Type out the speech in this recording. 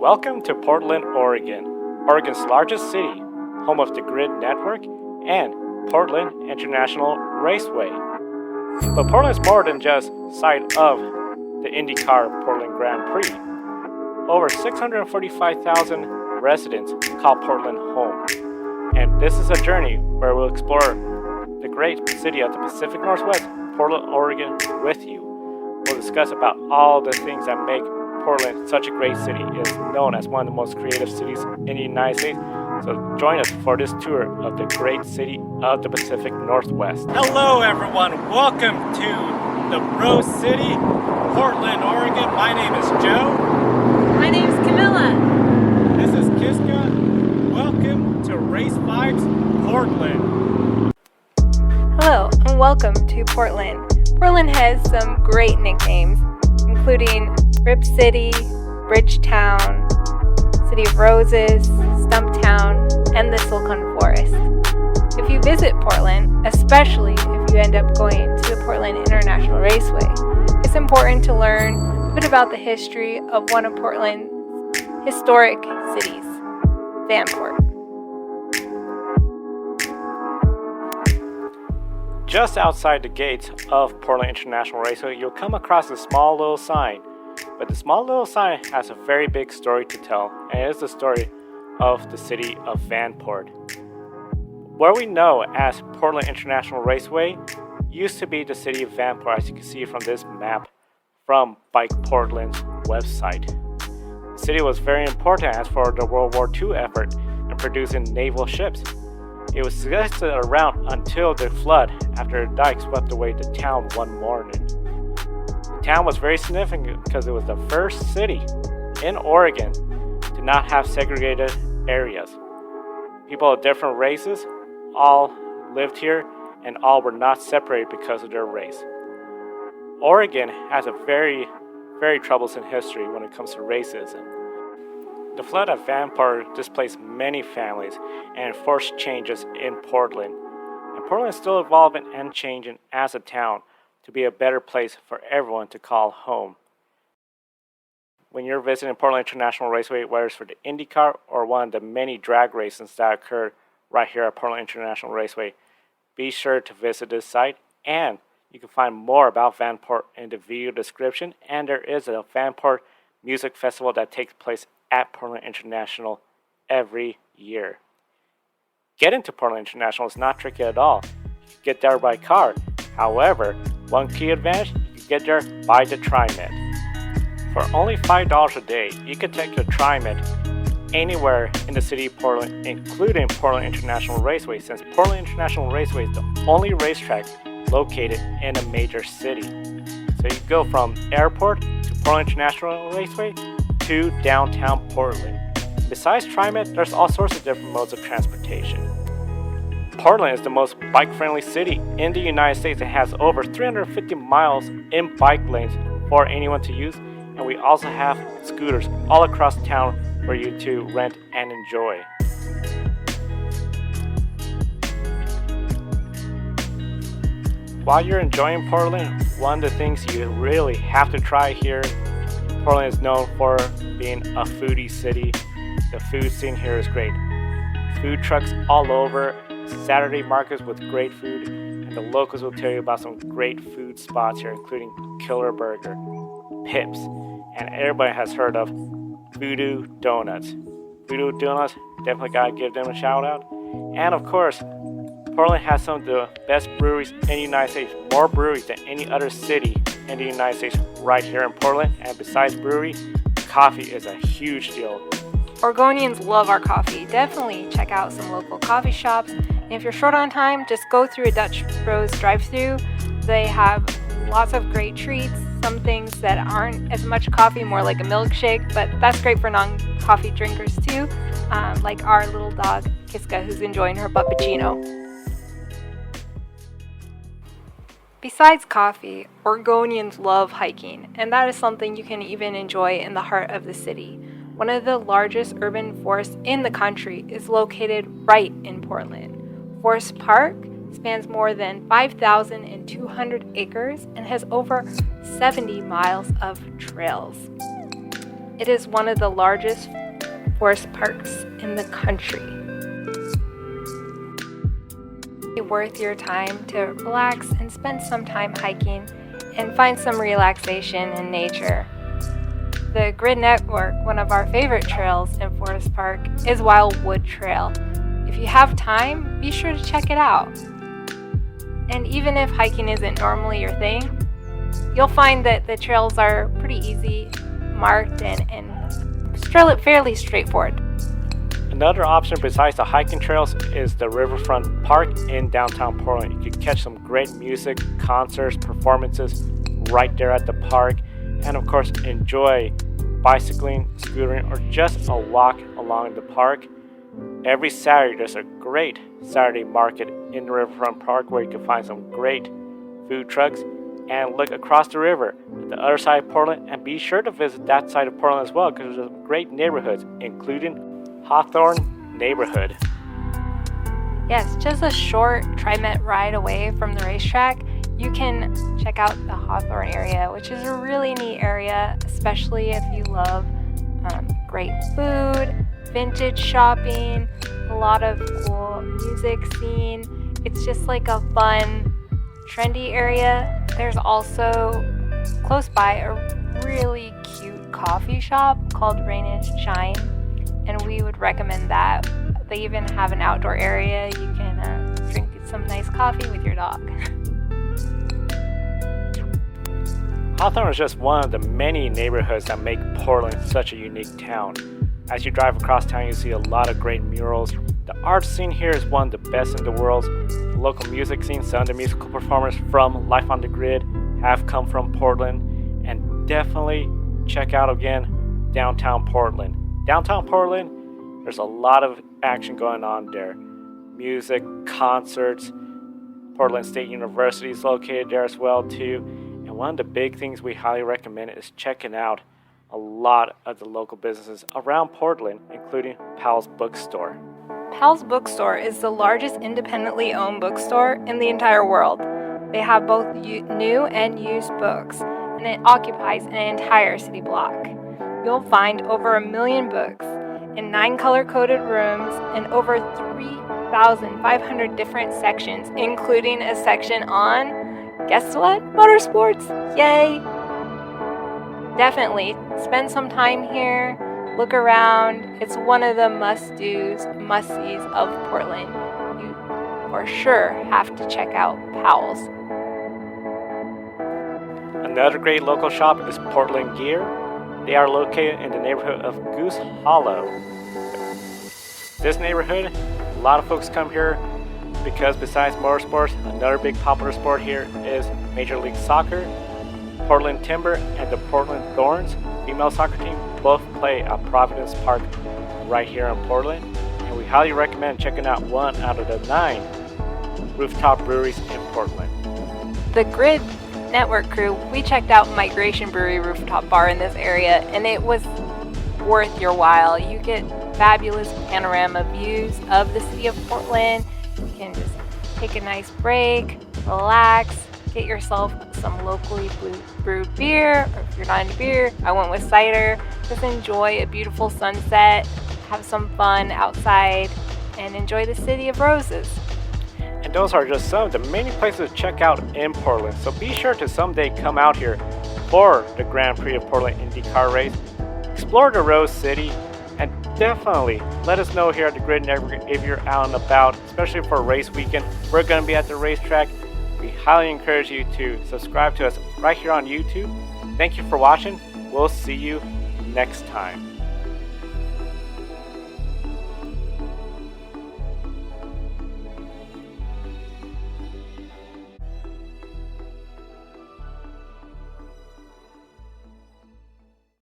Welcome to Portland, Oregon, Oregon's largest city, home of the Grid Network and Portland International Raceway. But Portland is more than just site of the IndyCar Portland Grand Prix. Over 645,000 residents call Portland home. And this is a journey where we'll explore the great city of the Pacific Northwest, Portland, Oregon, with you. We'll discuss about all the things that make Portland such a great city. It is known as one of the most creative cities in the United States. So join us for this tour of the great city of the Pacific Northwest. Hello everyone, welcome to the Rose City, Portland, Oregon. My name is Joe. My name is Camilla. This is Kiska. Welcome to Race Vibes, Portland. Hello and welcome to Portland. Portland has some great nicknames, including Rip City, Bridgetown, City of Roses, Stumptown, and the Silicon Forest. If you visit Portland, especially if you end up going to the Portland International Raceway, it's important to learn a bit about the history of one of Portland's historic cities, Vanport. Just outside the gates of Portland International Raceway, you'll come across a small little sign. But the small little sign has a very big story to tell, and it is the story of the city of Vanport. Where we know as Portland International Raceway used to be the city of Vanport, as you can see from this map from Bike Portland's website. The city was very important as for the World War II effort in producing naval ships. It was suggested around until the flood after a dike swept away the town one morning. The town was very significant because it was the first city in Oregon to not have segregated areas. People of different races all lived here and all were not separated because of their race. Oregon has a very, very troublesome history when it comes to racism. The flood at Vanport displaced many families and forced changes in Portland. And Portland is still evolving and changing as a town to be a better place for everyone to call home. When you're visiting Portland International Raceway, whether it's for the IndyCar or one of the many drag races that occur right here at Portland International Raceway, be sure to visit this site, and you can find more about Vanport in the video description, and there is a Vanport Music Festival that takes place at Portland International every year. Getting to Portland International is not tricky at all. You can get there by car. However, one key advantage, you can get there by the TriMet. For only $5 a day, you can take the TriMet anywhere in the city of Portland, including Portland International Raceway, since Portland International Raceway is the only racetrack located in a major city. So you go from airport to Portland International Raceway to downtown Portland. Besides TriMet, there's all sorts of different modes of transportation. Portland is the most bike-friendly city in the United States. It has over 350 miles in bike lanes for anyone to use, and we also have scooters all across town for you to rent and enjoy. While you're enjoying Portland, one of the things you really have to try here, Portland is known for being a foodie city. The food scene here is great. Food trucks all over, Saturday markets with great food, and the locals will tell you about some great food spots here, including Killer Burger, Pips, and everybody has heard of Voodoo Donuts. Voodoo Donuts, definitely gotta give them a shout out. And of course, Portland has some of the best breweries in the United States, more breweries than any other city in the United States right here in Portland. And besides brewery, coffee is a huge deal. Oregonians love our coffee. Definitely check out some local coffee shops. And if you're short on time, just go through a Dutch Bros drive-thru. They have lots of great treats, some things that aren't as much coffee, more like a milkshake, but that's great for non-coffee drinkers too, like our little dog, Kiska, who's enjoying her puppuccino. Besides coffee, Oregonians love hiking, and that is something you can even enjoy in the heart of the city. One of the largest urban forests in the country is located right in Portland. Forest Park spans more than 5,200 acres and has over 70 miles of trails. It is one of the largest forest parks in the country. It's worth your time to relax and spend some time hiking and find some relaxation in nature. The Grid Network, one of our favorite trails in Forest Park, is Wildwood Trail. If you have time, be sure to check it out. And even if hiking isn't normally your thing, you'll find that the trails are pretty easy, marked, and fairly straightforward. Another option besides the hiking trails is the Riverfront Park in downtown Portland. You can catch some great music, concerts, performances right there at the park, and of course enjoy bicycling, scootering, or just a walk along the park. Every Saturday there's a great Saturday market in the Riverfront Park where you can find some great food trucks and look across the river at the other side of Portland, and be sure to visit that side of Portland as well because there's some great neighborhoods, including Hawthorne neighborhood. Yes, just a short TriMet ride away from the racetrack, you can check out the Hawthorne area, which is a really neat area, especially if you love great food, vintage shopping, a lot of cool music scene. It's just like a fun, trendy area. There's also close by a really cute coffee shop called Rain and Shine, and we would recommend that. They even have an outdoor area. You can drink some nice coffee with your dog. Hawthorne is just one of the many neighborhoods that make Portland such a unique town. As you drive across town, you see a lot of great murals. The art scene here is one of the best in the world. The local music scene, some of the musical performers from Life on the Grid have come from Portland. And definitely check out again downtown Portland. Downtown Portland, there's a lot of action going on there. Music, concerts, Portland State University is located there as well too. And one of the big things we highly recommend is checking out a lot of the local businesses around Portland, including Powells Bookstore. Powells Bookstore is the largest independently owned bookstore in the entire world. They have both new and used books, and it occupies an entire city block. You'll find over 1 million books in 9 color-coded rooms and over 3,500 different sections, including a section on, guess what? Motorsports! Yay! Definitely spend some time here, look around. It's one of the must-dos, must-sees of Portland. You for sure have to check out Powell's. Another great local shop is Portland Gear. They are located in the neighborhood of Goose Hollow. This neighborhood, a lot of folks come here because besides motorsports, another big popular sport here is Major League Soccer. Portland Timber and the Portland Thorns female soccer team both play at Providence Park right here in Portland, and we highly recommend checking out one out of the 9 rooftop breweries in Portland. The Grid Network crew, we checked out Migration Brewery rooftop bar in this area, and it was worth your while. You get fabulous panorama views of the city of Portland. You can just take a nice break, relax, get yourself some locally brewed beer, or if you're not into beer, I went with cider. Just enjoy a beautiful sunset, have some fun outside, and enjoy the city of roses. And those are just some of the many places to check out in Portland. So be sure to someday come out here for the Grand Prix of Portland IndyCar race, explore the Rose City, and definitely let us know here at the Grid Network if you're out and about, especially for race weekend. We're going to be at the racetrack. We highly encourage you to subscribe to us right here on YouTube. Thank you for watching. We'll see you next time.